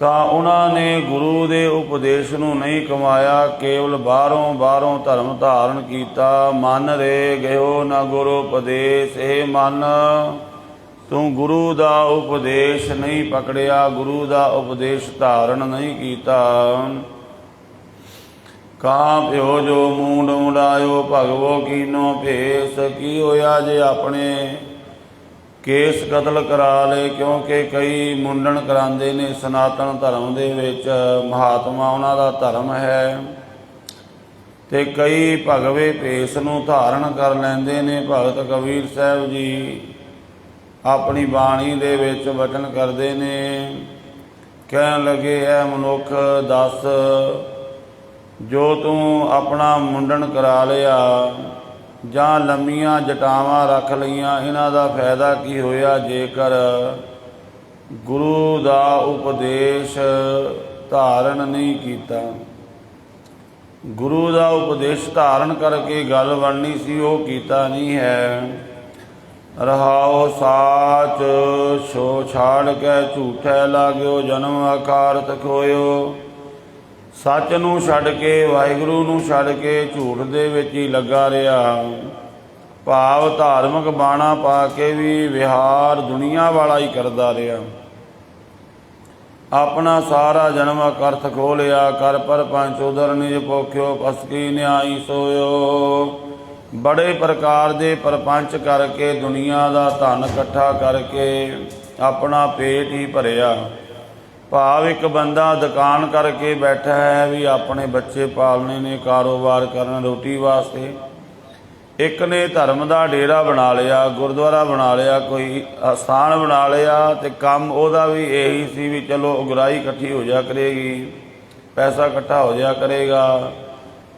ਤਾਂ ਉਹਨਾਂ ਨੇ ਗੁਰੂ ਦੇ ਉਪਦੇਸ਼ ਨੂੰ ਨਹੀਂ ਕਮਾਇਆ, ਕੇਵਲ ਬਾਹਰੋਂ ਧਰਮ ਧਾਰਨ ਕੀਤਾ। ਮਨ ਰੇ ਗਿਓ ਨਾ ਗੁਰੂ ਉਪਦੇਸ਼, ਇਹ ਮਨ ਤੂੰ ਗੁਰੂ ਦਾ ਉਪਦੇਸ਼ ਨਹੀਂ ਪਕੜਿਆ, ਗੁਰੂ ਦਾ ਉਪਦੇਸ਼ ਧਾਰਨ ਨਹੀਂ ਕੀਤਾ। ਕਾਂ ਭਿਓ ਜੋ ਮੂੰਡ ਮੁੰਡਾਇਓ, ਭਗਵੋ ਕੀਨੋ ਭੇਸ। ਕੀ ਹੋਇਆ ਜੇ ਆਪਣੇ ਕੇਸ ਕਤਲ ਕਰਾ ਲਏ? ਕਿਉਂਕਿ ਕਈ ਮੁੰਡਨ ਕਰਾਉਂਦੇ ਨੇ ਸਨਾਤਨ ਧਰਮ ਦੇ ਵਿੱਚ, ਮਹਾਤਮਾ ਉਹਨਾਂ ਦਾ ਧਰਮ ਹੈ, ਤੇ ਕਈ ਭਗਵੇ ਭੇਸ ਨੂੰ ਧਾਰਨ ਕਰ ਲੈਂਦੇ ਨੇ। ਭਗਤ ਕਬੀਰ ਸਾਹਿਬ ਜੀ ਆਪਣੀ ਬਾਣੀ ਦੇ ਵਿੱਚ ਵਚਨ ਕਰਦੇ ਨੇ, ਕਹਿਣ ਲੱਗੇ ਐ ਮਨੁੱਖ ਦੱਸ, ਜੋ ਤੂੰ ਆਪਣਾ ਮੁੰਡਨ ਕਰਾ ਲਿਆ ਜਾਂ ਲੰਮੀਆਂ ਜਟਾਵਾਂ ਰੱਖ ਲਈਆਂ, ਇਹਨਾਂ ਦਾ ਫਾਇਦਾ ਕੀ ਹੋਇਆ ਜੇਕਰ ਗੁਰੂ ਦਾ ਉਪਦੇਸ਼ ਧਾਰਨ ਨਹੀਂ ਕੀਤਾ। ਗੁਰੂ ਦਾ ਉਪਦੇਸ਼ ਧਾਰਨ ਕਰਕੇ ਗੱਲ ਬਣਨੀ ਸੀ, ਉਹ ਕੀਤਾ ਨਹੀਂ ਹੈ। ਰਹਾਉ ਸਾਚ ਛੋ ਛਾੜ ਕੇ ਝੂਠੈ ਲਾਗਿਓ, ਜਨਮ ਆਕਾਰਤ ਖੋਇਓ। ਸੱਚ ਨੂੰ ਛੱਡ ਕੇ, ਵਾਹਿਗੁਰੂ ਨੂੰ ਛੱਡ ਕੇ ਝੂਠ ਦੇ ਵਿੱਚ ਹੀ ਲੱਗਾ ਰਿਹਾ। ਭਾਵ ਧਾਰਮਿਕ ਬਾਣਾ ਪਾ ਕੇ ਵੀ ਵਿਹਾਰ ਦੁਨੀਆ ਵਾਲਾ ਹੀ ਕਰਦਾ ਰਿਹਾ। ਆਪਣਾ ਸਾਰਾ ਜਨਮ ਅਕਰਥ ਖੋਹ ਲਿਆ। ਕਰ ਪਰਪੰਚ ਉਦਰ ਨਿਜ ਪੋਖਿਓ, ਪਸਕੀ ਨਿਆਈ ਸੋਇਓ। ਬੜੇ ਪ੍ਰਕਾਰ ਦੇ ਪਰਪੰਚ ਕਰਕੇ, ਦੁਨੀਆ ਦਾ ਧਨ ਇਕੱਠਾ ਕਰਕੇ ਆਪਣਾ ਪੇਟ ਹੀ ਭਰਿਆ। ਭਾਵ ਇੱਕ ਬੰਦਾ ਦੁਕਾਨ ਕਰਕੇ ਬੈਠਾ ਹੈ ਵੀ ਆਪਣੇ ਬੱਚੇ ਪਾਲਣੇ ਨੇ, ਕਾਰੋਬਾਰ ਕਰਨ, ਰੋਟੀ ਵਾਸਤੇ। ਇੱਕ ਨੇ ਧਰਮ ਦਾ ਡੇਰਾ ਬਣਾ ਲਿਆ, ਗੁਰਦੁਆਰਾ ਬਣਾ ਲਿਆ, ਕੋਈ ਅਸਥਾਨ ਬਣਾ ਲਿਆ, ਤੇ ਕੰਮ ਉਹਦਾ ਵੀ ਇਹੀ ਸੀ ਵੀ ਚਲੋ ਉਗਰਾਹੀ ਇਕੱਠੀ ਹੋ ਜਾ ਕਰੇਗੀ, ਪੈਸਾ ਇਕੱਠਾ ਹੋ ਜਾਇਆ ਕਰੇਗਾ।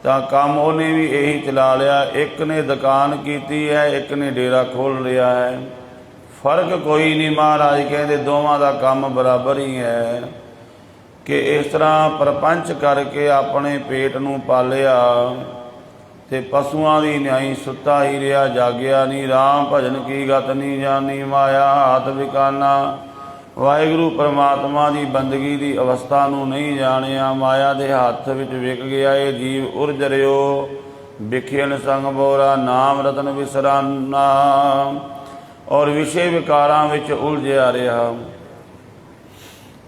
ਤਾਂ ਕੰਮ ਉਹਨੇ ਵੀ ਇਹੀ ਚਲਾ ਲਿਆ। ਇੱਕ ਨੇ ਦੁਕਾਨ ਕੀਤੀ ਹੈ, ਇੱਕ ਨੇ ਡੇਰਾ ਖੋਲ੍ਹ ਲਿਆ ਹੈ। ਫਰਕ ਕੋਈ ਨਹੀਂ। ਮਹਾਰਾਜ ਕਹਿੰਦੇ ਦੋਵਾਂ ਦਾ ਕੰਮ ਬਰਾਬਰ ਹੀ ਹੈ ਕਿ ਇਸ ਤਰ੍ਹਾਂ ਪ੍ਰਪੰਚ ਕਰਕੇ ਆਪਣੇ ਪੇਟ ਨੂੰ ਪਾਲਿਆ ਤੇ ਪਸ਼ੂਆਂ ਦੀ ਨਿਆਈ ਸੁੱਤਾ ਹੀ ਰਿਹਾ, ਜਾਗਿਆ ਨਹੀਂ। ਰਾਮ ਭਜਨ ਕੀ ਗਤ ਨਹੀਂ ਜਾਣੀ, ਮਾਇਆ ਹਾਥ ਵਿਕਾਨਾ। ਵਾਹਿਗੁਰੂ ਪਰਮਾਤਮਾ ਦੀ ਬੰਦਗੀ ਦੀ ਅਵਸਥਾ ਨੂੰ ਨਹੀਂ ਜਾਣਿਆ, ਮਾਇਆ ਦੇ ਹੱਥ ਵਿੱਚ ਵਿਕ ਗਿਆ ਇਹ ਜੀਵ। ਉਰਜ ਰਿਓ ਵਿਖਿਅਨ ਸੰਗ ਬੋਰਾ, ਨਾਮ ਰਤਨ ਵਿਸਰਾਨਾ। ਔਰ ਵਿਸ਼ੇ ਵਿਕਾਰਾਂ ਵਿੱਚ ਉਲਝਿਆ ਰਿਹਾ।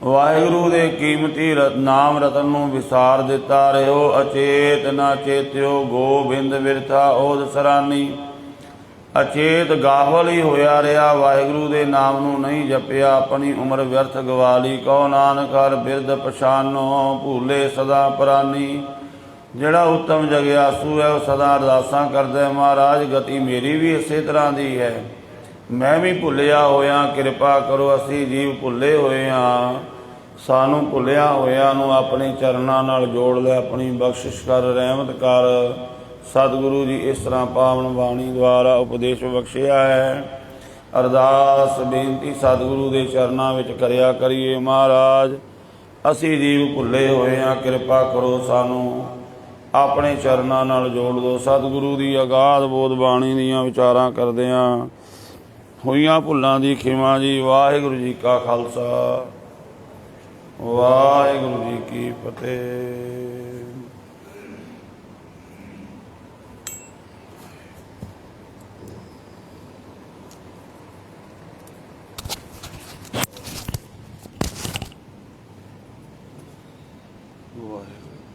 ਵਾਹਿਗੁਰੂ ਦੇ ਕੀਮਤੀ ਨਾਮ ਰਤਨ ਨੂੰ ਵਿਸਾਰ ਦਿੱਤਾ ਰਿਓ। ਅਚੇਤ ਨਾ ਚੇਤਿਓ ਗੋਬਿੰਦ ਬਿਰਥਾ ਓਦ ਸਰਾਨੀ। ਅਚੇਤ ਗਾਫਲ ਹੀ ਹੋਇਆ ਰਿਹਾ, ਵਾਹਿਗੁਰੂ ਦੇ ਨਾਮ ਨੂੰ ਨਹੀਂ ਜਪਿਆ, ਆਪਣੀ ਉਮਰ ਵਿਅਰਥ ਗਵਾ ਲਈ। ਕਹੋ ਨਾਨਕ ਹਰ ਬਿਰਦ ਪਛਾਨੋ, ਭੂਲੇ ਸਦਾ ਪ੍ਰਾਨੀ। ਜਿਹੜਾ ਉੱਤਮ ਜਗਿਆਸੂ ਹੈ ਉਹ ਸਦਾ ਅਰਦਾਸਾਂ ਕਰਦਾ, ਮਹਾਰਾਜ ਗਤੀ ਮੇਰੀ ਵੀ ਇਸੇ ਤਰ੍ਹਾਂ ਦੀ ਹੈ, ਮੈਂ ਵੀ ਭੁੱਲਿਆ ਹੋਇਆ, ਕਿਰਪਾ ਕਰੋ। ਅਸੀਂ ਜੀਵ ਭੁੱਲੇ ਹੋਏ ਹਾਂ, ਸਾਨੂੰ ਭੁੱਲਿਆ ਹੋਇਆਂ ਨੂੰ ਆਪਣੇ ਚਰਨਾਂ ਨਾਲ ਜੋੜ ਲੈ, ਆਪਣੀ ਬਖਸ਼ਿਸ਼ ਕਰ, ਰਹਿਮਤ ਕਰ। ਸਤਿਗੁਰੂ ਜੀ ਇਸ ਤਰ੍ਹਾਂ ਪਾਵਨ ਬਾਣੀ ਦੁਆਰਾ ਉਪਦੇਸ਼ ਬਖਸ਼ਿਆ ਹੈ। ਅਰਦਾਸ ਬੇਨਤੀ ਸਤਿਗੁਰੂ ਦੇ ਚਰਨਾਂ ਵਿੱਚ ਕਰਿਆ ਕਰੀਏ, ਮਹਾਰਾਜ ਅਸੀਂ ਜੀਵ ਭੁੱਲੇ ਹੋਏ ਹਾਂ, ਕਿਰਪਾ ਕਰੋ, ਸਾਨੂੰ ਆਪਣੇ ਚਰਨਾਂ ਨਾਲ ਜੋੜ ਦਿਓ। ਸਤਿਗੁਰੂ ਦੀ ਅਗਾਧ ਬੋਧ ਬਾਣੀ ਦੀਆਂ ਵਿਚਾਰਾਂ ਕਰਦਿਆਂ ਹੋਈਆਂ ਭੁੱਲਾਂ ਦੀ ਖਿਮਾ ਜੀ। ਵਾਹਿਗੁਰੂ ਜੀ ਕਾ ਖਾਲਸਾ, ਵਾਹਿਗੁਰੂ ਜੀ ਕੀ ਫਤਿਹ। ਵਾਹਿਗੁਰੂ।